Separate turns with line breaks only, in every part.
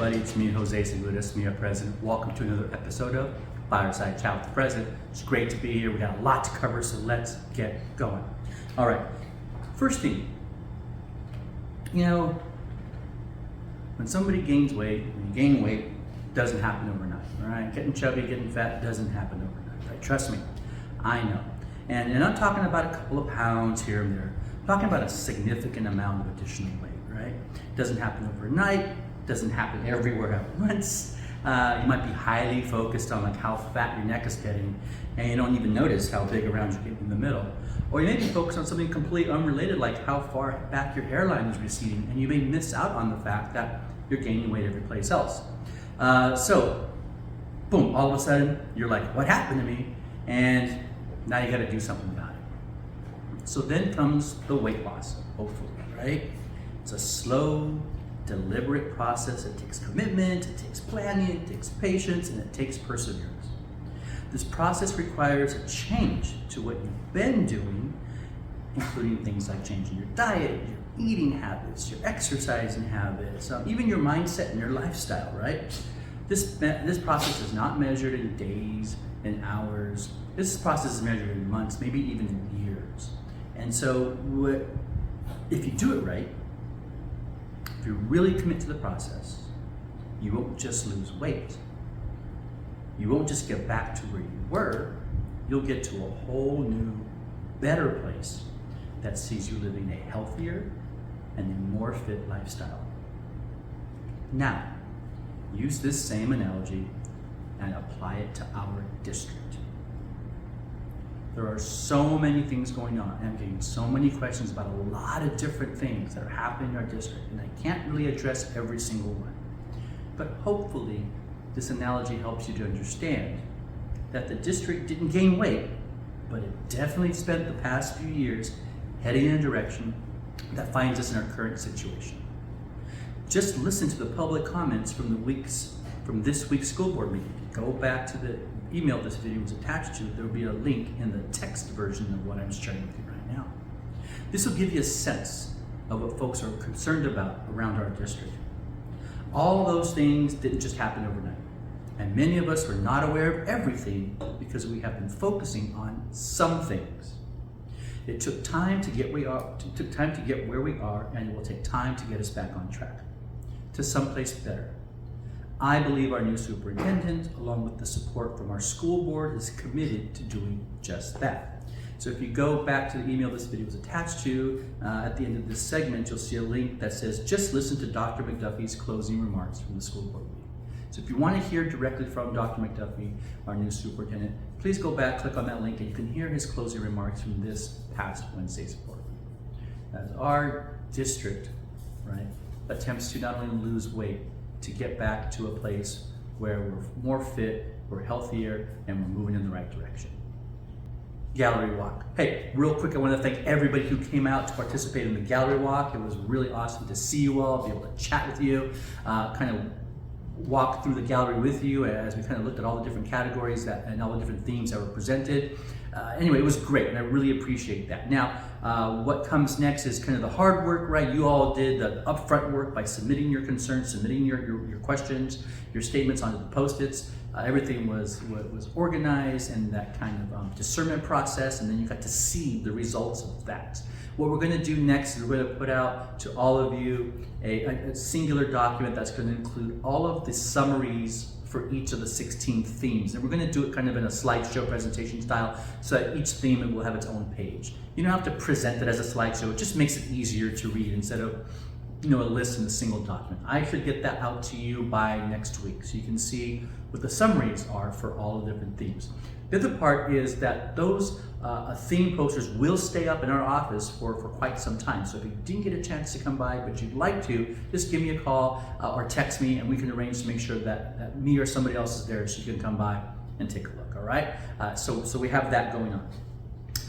everybody, it's me, Jose Segura, SMEA President. Welcome to another episode of Fireside Chat with the President. It's great to be here. We got a lot to cover, so let's get going. All right, first thing, when somebody gains weight, when you gain weight, it doesn't happen overnight, all right? Getting chubby, getting fat doesn't happen overnight, right? Trust me, I know. And I'm talking about a couple of pounds here and there. I'm talking about a significant amount of additional weight, right? It doesn't happen overnight, doesn't happen everywhere at once. You might be highly focused on how fat your neck is getting, and you don't even notice how big around you get in the middle. Or you may be focused on something completely unrelated, like how far back your hairline is receding, and you may miss out on the fact that you're gaining weight every place else. So, boom, all of a sudden, you're like, what happened to me? And now you gotta do something about it. So then comes the weight loss, hopefully, right? It's a slow, deliberate process. It takes commitment, it takes planning, it takes patience, and it takes perseverance. This process requires a change to what you've been doing, including things like changing your diet, your eating habits, your exercising habits, even your mindset and your lifestyle, right? This process is not measured in days and hours. This process is measured in months, maybe even in years. And so if you do it right, if you really commit to the process, you won't just lose weight. You won't just get back to where you were. You'll get to a whole new, better place that sees you living a healthier and a more fit lifestyle. Now, use this same analogy and apply it to our district. There are so many things going on. I'm getting so many questions about a lot of different things that are happening in our district, and I can't really address every single one. But hopefully, this analogy helps you to understand that the district didn't gain weight, but it definitely spent the past few years heading in a direction that finds us in our current situation. Just listen to the public comments from this week's school board meeting. Go back to the email this video was attached to. There will be a link in the text version of what I'm sharing with you right now. This will give you a sense of what folks are concerned about around our district. All those things didn't just happen overnight, and many of us were not aware of everything because we have been focusing on some things. It took time to get where we are, and it will take time to get us back on track to someplace better. I believe our new superintendent, along with the support from our school board, is committed to doing just that. So if you go back to the email this video was attached to, at the end of this segment, you'll see a link that says, just listen to Dr. McDuffie's closing remarks from the school board meeting. So if you want to hear directly from Dr. McDuffie, our new superintendent, please go back, click on that link, and you can hear his closing remarks from this past Wednesday's board meeting. As our district, right, attempts to not only lose weight, to get back to a place where we're more fit, we're healthier, and we're moving in the right direction. Gallery walk. Hey, real quick, I want to thank everybody who came out to participate in the gallery walk. It was really awesome to see you all, be able to chat with you, kind of walk through the gallery with you as we kind of looked at all the different categories and all the different themes that were presented. Anyway, it was great, and I really appreciate that. Now, what comes next is kind of the hard work, right? You all did the upfront work by submitting your concerns, submitting your questions, your statements onto the Post-its. Everything was organized and that kind of discernment process, and then you got to see the results of that. What we're going to do next is we're going to put out to all of you a singular document that's going to include all of the summaries for each of the 16 themes. And we're going to do it kind of in a slideshow presentation style so that each theme will have its own page. You don't have to present it as a slideshow. It just makes it easier to read instead of a list in a single document. I should get that out to you by next week so you can see what the summaries are for all the different themes. The other part is that those theme posters will stay up in our office for quite some time. So if you didn't get a chance to come by, but you'd like to, just give me a call or text me, and we can arrange to make sure that me or somebody else is there so you can come by and take a look, all right? So we have that going on.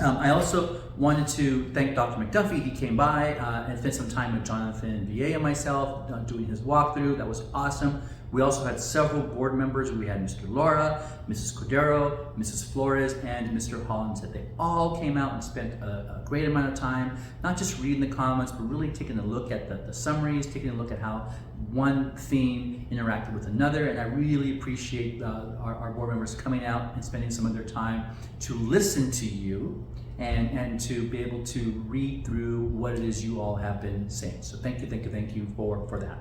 I also wanted to thank Dr. McDuffie. He came by and spent some time with Jonathan VA and myself doing his walkthrough. That was awesome. We also had several board members. We had Mr. Laura, Mrs. Cordero, Mrs. Flores, and Mr. Hollins, that they all came out and spent a great amount of time, not just reading the comments, but really taking a look at the summaries, taking a look at how one theme interacted with another. And I really appreciate our board members coming out and spending some of their time to listen to you and to be able to read through what it is you all have been saying. So thank you for that.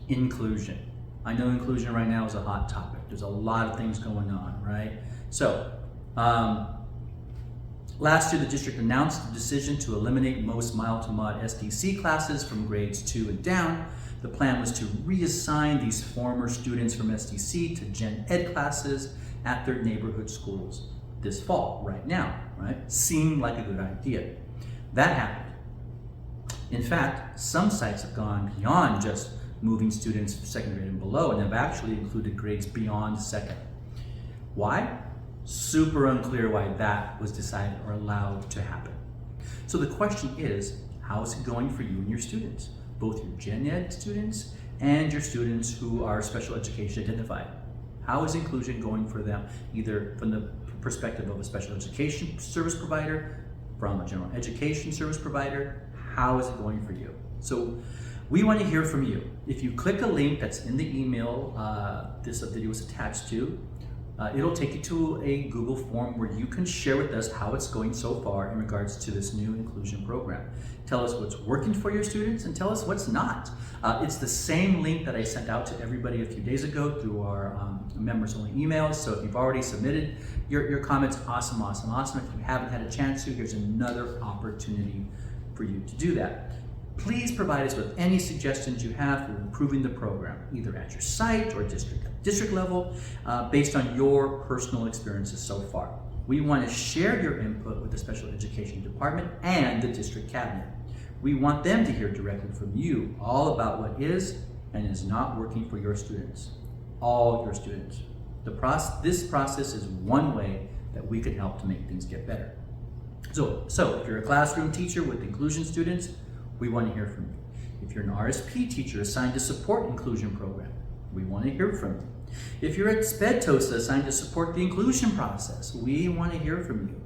Inclusion. I know inclusion right now is a hot topic. There's a lot of things going on, right? So, last year the district announced the decision to eliminate most mild to mod SDC classes from grades 2 and down. The plan was to reassign these former students from SDC to Gen Ed classes at their neighborhood schools this fall, right now, right? Seemed like a good idea. That happened. In fact, some sites have gone beyond just moving students from second grade and below, and have actually included grades beyond second. Why? Super unclear why that was decided or allowed to happen. So the question is, how is it going for you and your students? Both your Gen Ed students and your students who are special education identified. How is inclusion going for them, either from the perspective of a special education service provider, from a general education service provider? How is it going for you? So we want to hear from you. If you click a link that's in the email this video is attached to, it'll take you to a Google form where you can share with us how it's going so far in regards to this new inclusion program. Tell us what's working for your students and tell us what's not. It's the same link that I sent out to everybody a few days ago through our members only emails. So if you've already submitted your comments, awesome. If you haven't had a chance to, here's another opportunity for you to do that. Please provide us with any suggestions you have for improving the program, either at your site or district level, based on your personal experiences so far. We want to share your input with the special education department and the district cabinet. We want them to hear directly from you all about what is and is not working for your students, all your students. This process is one way that we can help to make things get better. So if you're a classroom teacher with inclusion students, we want to hear from you. If you're an RSP teacher assigned to support inclusion program, we want to hear from you. If you're a SPED TOSA assigned to support the inclusion process, we want to hear from you.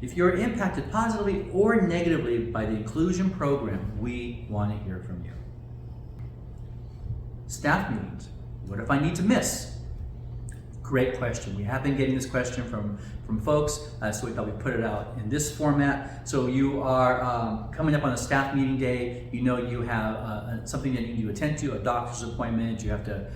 If you're impacted positively or negatively by the inclusion program, we want to hear from you. Staff meetings. What if I need to miss? Great question. We have been getting this question from folks, so we thought we'd put it out in this format. So you are coming up on a staff meeting day, you know you have something that you need to attend to, a doctor's appointment, you have to,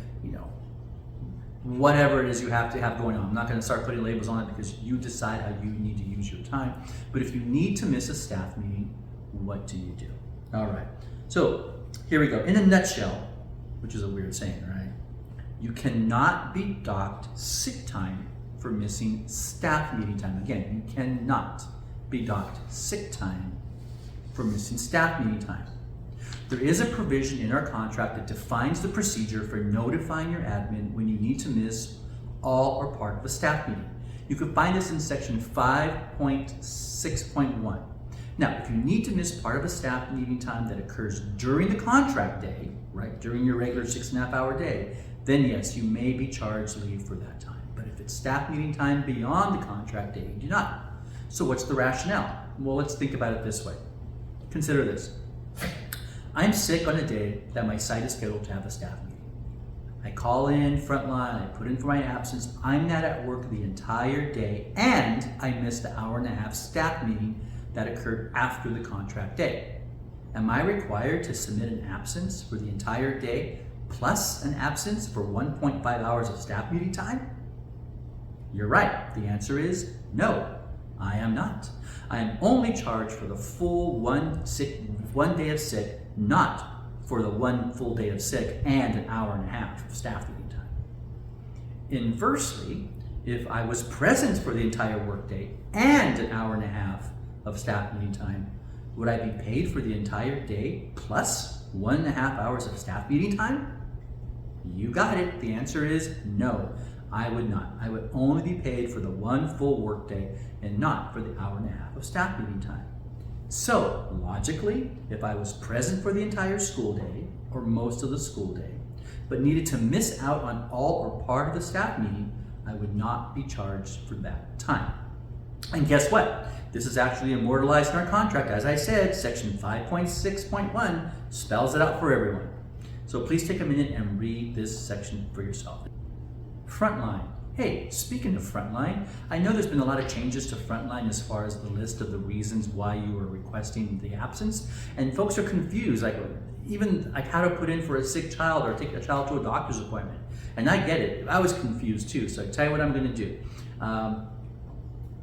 whatever it is you have to have going on. I'm not going to start putting labels on it because you decide how you need to use your time. But if you need to miss a staff meeting, what do you do? All right. So here we go. In a nutshell, which is a weird saying, right? You cannot be docked sick time for missing staff meeting time. Again, you cannot be docked sick time for missing staff meeting time. There is a provision in our contract that defines the procedure for notifying your admin when you need to miss all or part of a staff meeting. You can find this in section 5.6.1. Now, if you need to miss part of a staff meeting time that occurs during the contract day, right, during your regular 6.5 hour day, then yes, you may be charged leave for that time. But if it's staff meeting time beyond the contract day, you do not. So what's the rationale? Well, let's think about it this way. Consider this. I'm sick on a day that my site is scheduled to have a staff meeting. I call in Frontline, I put in for my absence, I'm not at work the entire day, and I missed the 1.5 hour staff meeting that occurred after the contract day. Am I required to submit an absence for the entire day plus an absence for 1.5 hours of staff meeting time? You're right. The answer is no, I am not. I am only charged for the full one day of sick, not for the 1 full day of sick and an 1.5 hours of staff meeting time. Inversely, if I was present for the entire workday and an 1.5 hours of staff meeting time, would I be paid for the entire day plus 1.5 hours of staff meeting time? You got it. The answer is no, I would not. I would only be paid for the 1 full workday and not for the 1.5 hours of staff meeting time. So logically, if I was present for the entire school day or most of the school day, but needed to miss out on all or part of the staff meeting, I would not be charged for that time. And guess what? This is actually immortalized in our contract. As I said, section 5.6.1 spells it out for everyone. So please take a minute and read this section for yourself. Frontline. Hey, speaking of Frontline, I know there's been a lot of changes to Frontline as far as the list of the reasons why you are requesting the absence, and folks are confused, even how to put in for a sick child or take a child to a doctor's appointment. And I get it, I was confused too, so I tell you what I'm gonna do.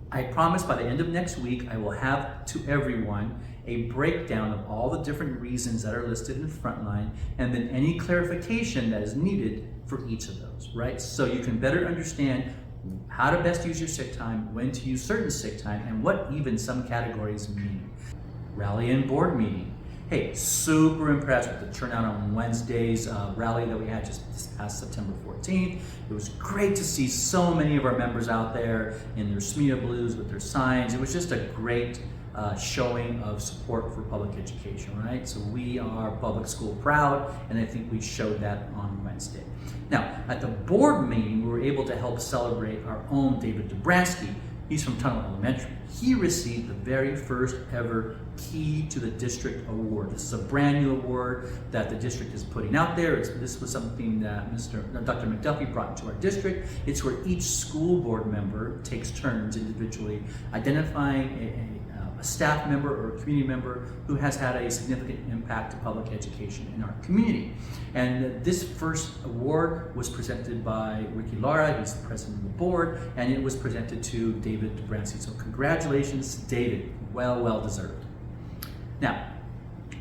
I promise by the end of next week, I will have to everyone a breakdown of all the different reasons that are listed in Frontline, and then any clarification that is needed for each of those, right? So you can better understand how to best use your sick time, when to use certain sick time, and what even some categories mean. Rally and board meeting. Hey, super impressed with the turnout on Wednesday's rally that we had just this past September 14th. It was great to see so many of our members out there in their SMETA blues with their signs. It was just a great showing of support for public education, right? So we are public school proud, and I think we showed that on Wednesday. Now, at the board meeting, we were able to help celebrate our own David Dobransky. He's from Tunnel Elementary. He received the very first ever Key to the District Award. This is a brand new award that the district is putting out there. This was something that Dr. McDuffie brought into our district. It's where each school board member takes turns individually identifying a staff member or a community member who has had a significant impact to public education in our community. And this first award was presented by Ricky Lara, he's the president of the board, and it was presented to David Dobransky. So congratulations, David, well deserved. Now,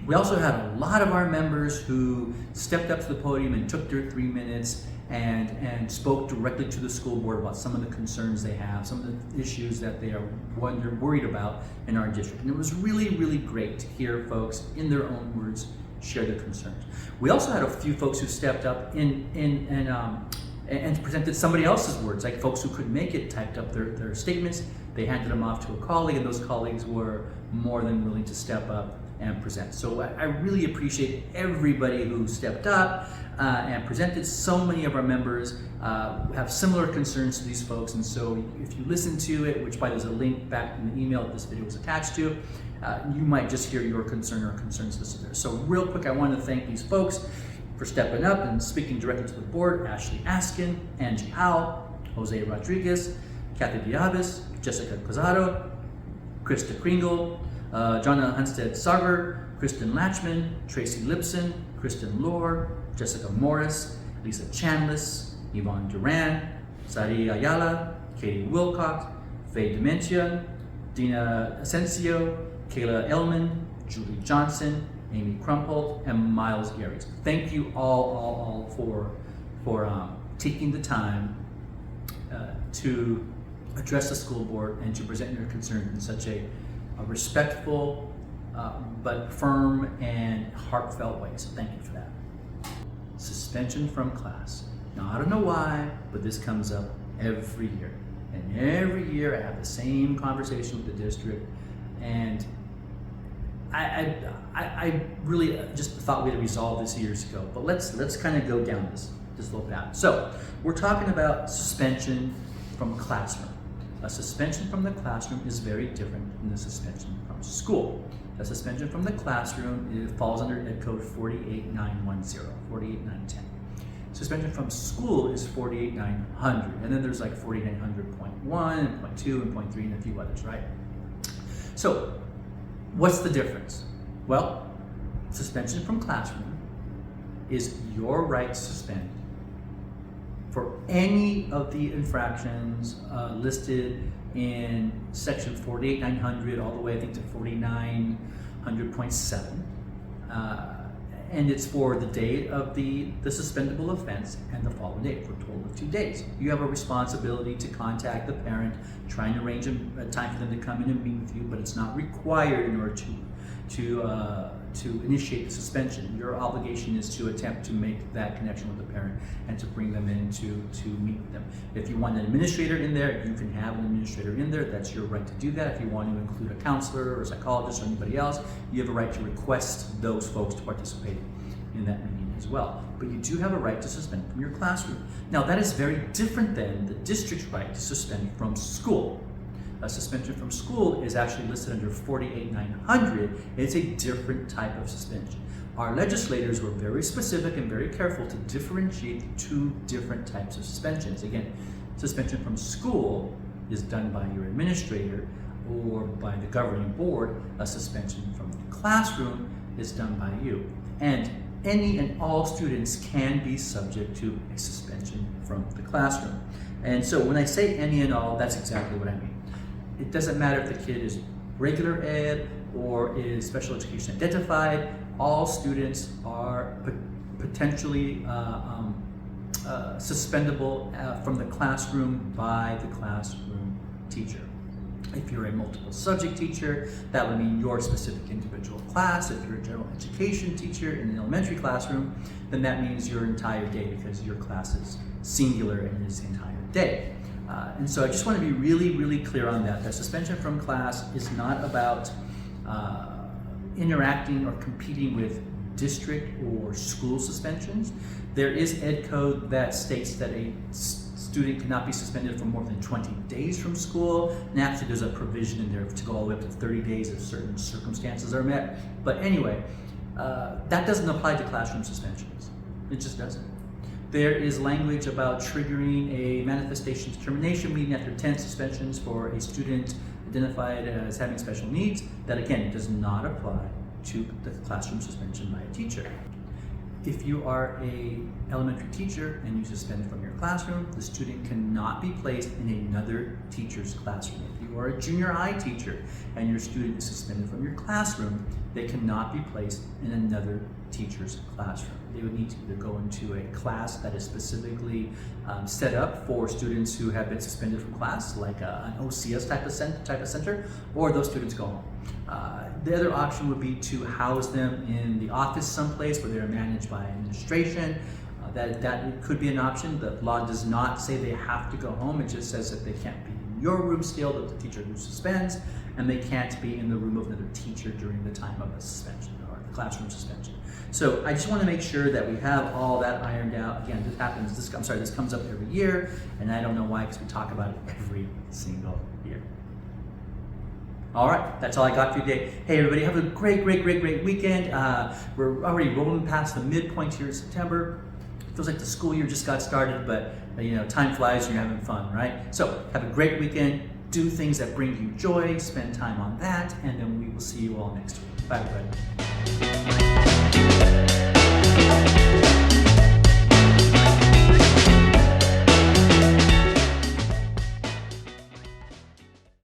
we also had a lot of our members who stepped up to the podium and took their 3 minutes and spoke directly to the school board about some of the concerns they have, some of the issues that they are worried about in our district. And it was really great to hear folks, in their own words, share their concerns. We also had a few folks who stepped up and presented somebody else's words, like folks who couldn't make it typed up their statements. They handed them off to a colleague, and those colleagues were more than willing to step up and present. So I really appreciate everybody who stepped up and presented. So many of our members have similar concerns to these folks, and so if you listen to it, which by there's a link back in the email that this video was attached to, you might just hear your concern or concerns listed there. So real quick, I want to thank these folks for stepping up and speaking directly to the board: Ashley Askin, Angie Howe, Jose Rodriguez, Kathy Diabas, Jessica Cosado, Krista Kringle, Jonna Hunstead-Sarver, Kristen Latchman, Tracy Lipson, Kristen Lohr, Jessica Morris, Lisa Chanlis, Yvonne Duran, Sari Ayala, Katie Wilcox, Faye Dementia, Dina Asensio, Kayla Ellman, Julie Johnson, Amy Krumpold, and Miles Gary. So thank you all for taking the time to address the school board and to present your concerns in such a respectful but firm and heartfelt way. So thank you for that. Suspension from class. Now, I don't know why, but this comes up every year. And every year I have the same conversation with the district, and I really just thought we had resolved this years ago, but let's kind of go down this little path. So we're talking about suspension from a classroom. A suspension from the classroom is very different than the suspension from school. The suspension from the classroom, it falls under Ed Code 48910, 48910. Suspension from school is 48900, and then there's like 48900.1 and .2 and .3 and a few others, right? So what's the difference? Well, suspension from classroom is your right to suspend for any of the infractions listed in section 48900 all the way, I think, to 48900.7. And it's for the date of the suspendable offense and the following date, for a total of 2 days. You have a responsibility to contact the parent, trying to arrange a time for them to come in and meet with you, but it's not required in order to initiate the suspension. Your obligation is to attempt to make that connection with the parent and to bring them in to meet with them. If you want an administrator in there, you can have an administrator in there. That's your right to do that. If you want to include a counselor or a psychologist or anybody else, you have a right to request those folks to participate in that meeting as well. But you do have a right to suspend from your classroom. Now that is very different than the district's right to suspend from school. A suspension from school is actually listed under 48-900. It's a different type of suspension. Our legislators were very specific and very careful to differentiate the two different types of suspensions. Again, suspension from school is done by your administrator or by the governing board. A suspension from the classroom is done by you. And any and all students can be subject to a suspension from the classroom. And so when I say any and all, that's exactly what I mean. It doesn't matter if the kid is regular ed or is special education identified. All students are potentially suspendable from the classroom by the classroom teacher. If you're a multiple subject teacher, that would mean your specific individual class. If you're a general education teacher in an elementary classroom, then that means your entire day, because your class is singular and is the entire day. And so I just want to be really, really clear on that. That suspension from class is not about interacting or competing with district or school suspensions. There is ed code that states that a student cannot be suspended for more than 20 days from school. And actually there's a provision in there to go all the way up to 30 days if certain circumstances are met. But anyway, that doesn't apply to classroom suspensions. It just doesn't. There is language about triggering a manifestation termination meeting after 10 suspensions for a student identified as having special needs. That again does not apply to the classroom suspension by a teacher. If you are an elementary teacher and you suspend from your classroom, the student cannot be placed in another teacher's classroom. If you are a junior high teacher and your student is suspended from your classroom, they cannot be placed in another teacher's classroom. They would need to either go into a class that is specifically set up for students who have been suspended from class, like an OCS type of center, or those students go home. The other option would be to house them in the office someplace where they're managed by administration. That could be an option. The law does not say they have to go home. It just says that they can't be in your room still, the teacher who suspends, and they can't be in the room of another teacher during the time of the suspension or the classroom suspension. So I just want to make sure that we have all that ironed out. Again, this comes up every year, and I don't know why, because we talk about it every single year. All right, that's all I got for you today. Hey everybody, have a great weekend. We're already rolling past the midpoint here in September. It feels like the school year just got started, but time flies and you're having fun, right? So have a great weekend. Do things that bring you joy, spend time on that, and then we will see you all next week. Bye everybody.